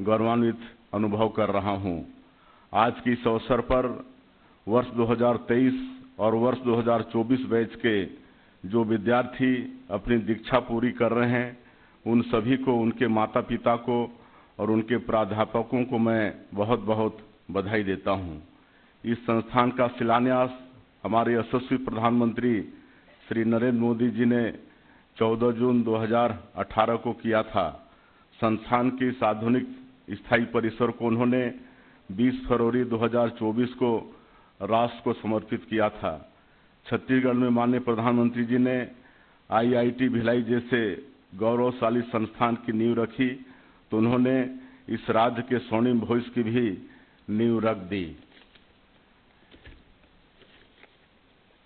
गौरवान्वित अनुभव कर रहा हूं। आज की इस अवसर पर वर्ष 2023 और वर्ष 2024 बैच के जो विद्यार्थी अपनी दीक्षा पूरी कर रहे हैं, उन सभी को, उनके माता पिता को और उनके प्राध्यापकों को मैं बहुत बहुत बधाई देता हूं। इस संस्थान का शिलान्यास हमारे यशस्वी प्रधानमंत्री श्री नरेंद्र मोदी जी ने 14 जून 2018 को किया था। संस्थान के इस आधुनिक स्थायी परिसर को उन्होंने 20 फरवरी 2024 को राष्ट्र को समर्पित किया था। छत्तीसगढ़ में माननीय प्रधानमंत्री जी ने IIT भिलाई जैसे गौरवशाली संस्थान की नींव रखी, तो उन्होंने इस राज्य के स्वर्णिम भविष्य की भी नींव रख दी।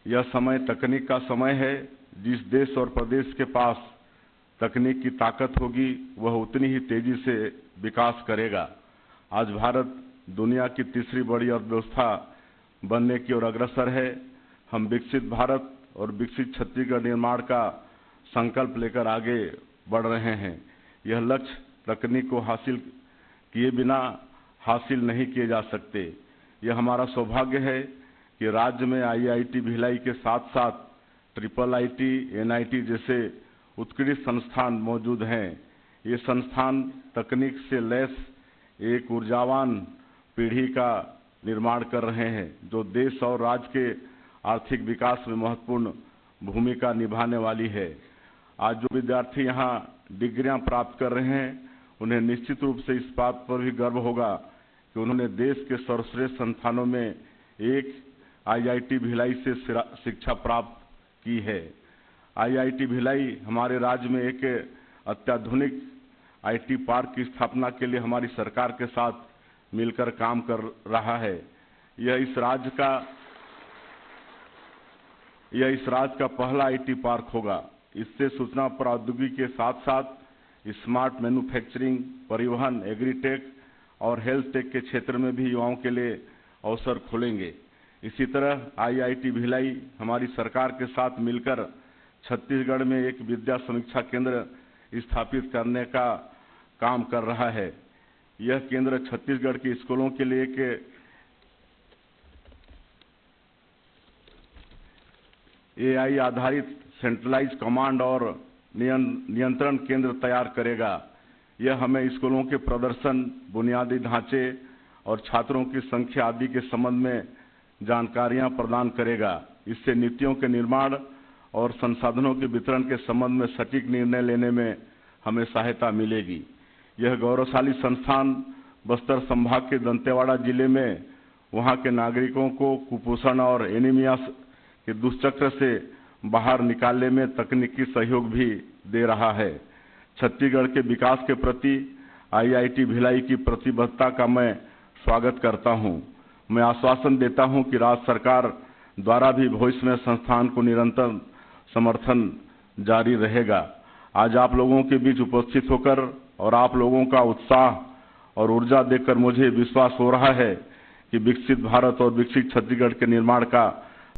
यह समय तकनीक का समय है। जिस देश और प्रदेश के पास तकनीक की ताकत होगी, वह उतनी ही तेजी से विकास करेगा। आज भारत दुनिया की तीसरी बड़ी अर्थव्यवस्था बनने की ओर अग्रसर है। हम विकसित भारत और विकसित छत्तीसगढ़ निर्माण का संकल्प लेकर आगे बढ़ रहे हैं। यह लक्ष्य तकनीक को हासिल किए बिना हासिल नहीं किए जा सकते। यह हमारा सौभाग्य है कि राज्य में IIT भिलाई के साथ साथ IIIT, NIT जैसे उत्कृष्ट संस्थान मौजूद हैं। ये संस्थान तकनीक से लैस एक ऊर्जावान पीढ़ी का निर्माण कर रहे हैं, जो देश और राज्य के आर्थिक विकास में महत्वपूर्ण भूमिका निभाने वाली है। आज जो विद्यार्थी यहाँ डिग्रियां प्राप्त कर रहे हैं, उन्हें निश्चित रूप से इस बात पर भी गर्व होगा कि उन्होंने देश के सर्वश्रेष्ठ संस्थानों में एक IIT भिलाई से शिक्षा प्राप्त की है। IIT भिलाई हमारे राज्य में एक अत्याधुनिक IT पार्क की स्थापना के लिए हमारी सरकार के साथ मिलकर काम कर रहा है। यह इस राज्य का पहला IT पार्क होगा। इससे सूचना प्रौद्योगिकी के साथ साथ स्मार्ट मैन्युफैक्चरिंग, परिवहन, एग्रीटेक और हेल्थ टेक के क्षेत्र में भी युवाओं के लिए अवसर खुलेंगे। इसी तरह IIT भिलाई हमारी सरकार के साथ मिलकर छत्तीसगढ़ में एक विद्या समीक्षा केंद्र स्थापित करने का काम कर रहा है। यह केंद्र छत्तीसगढ़ के स्कूलों के लिए एक AI आधारित सेंट्रलाइज कमांड और नियंत्रण केंद्र तैयार करेगा। यह हमें स्कूलों के प्रदर्शन, बुनियादी ढांचे और छात्रों की संख्या आदि के संबंध में जानकारियां प्रदान करेगा। इससे नीतियों के निर्माण और संसाधनों के वितरण के संबंध में सटीक निर्णय लेने में हमें सहायता मिलेगी। यह गौरवशाली संस्थान बस्तर संभाग के दंतेवाड़ा जिले में वहां के नागरिकों को कुपोषण और एनीमिया के दुष्चक्र से बाहर निकालने में तकनीकी सहयोग भी दे रहा है। छत्तीसगढ़ के विकास के प्रति IIT भिलाई की प्रतिबद्धता का मैं स्वागत करता हूं। मैं आश्वासन देता हूं कि राज्य सरकार द्वारा भी भविष्य में संस्थान को निरंतर समर्थन जारी रहेगा। आज आप लोगों के बीच उपस्थित होकर और आप लोगों का उत्साह और ऊर्जा देखकर मुझे विश्वास हो रहा है कि विकसित भारत और विकसित छत्तीसगढ़ के निर्माण का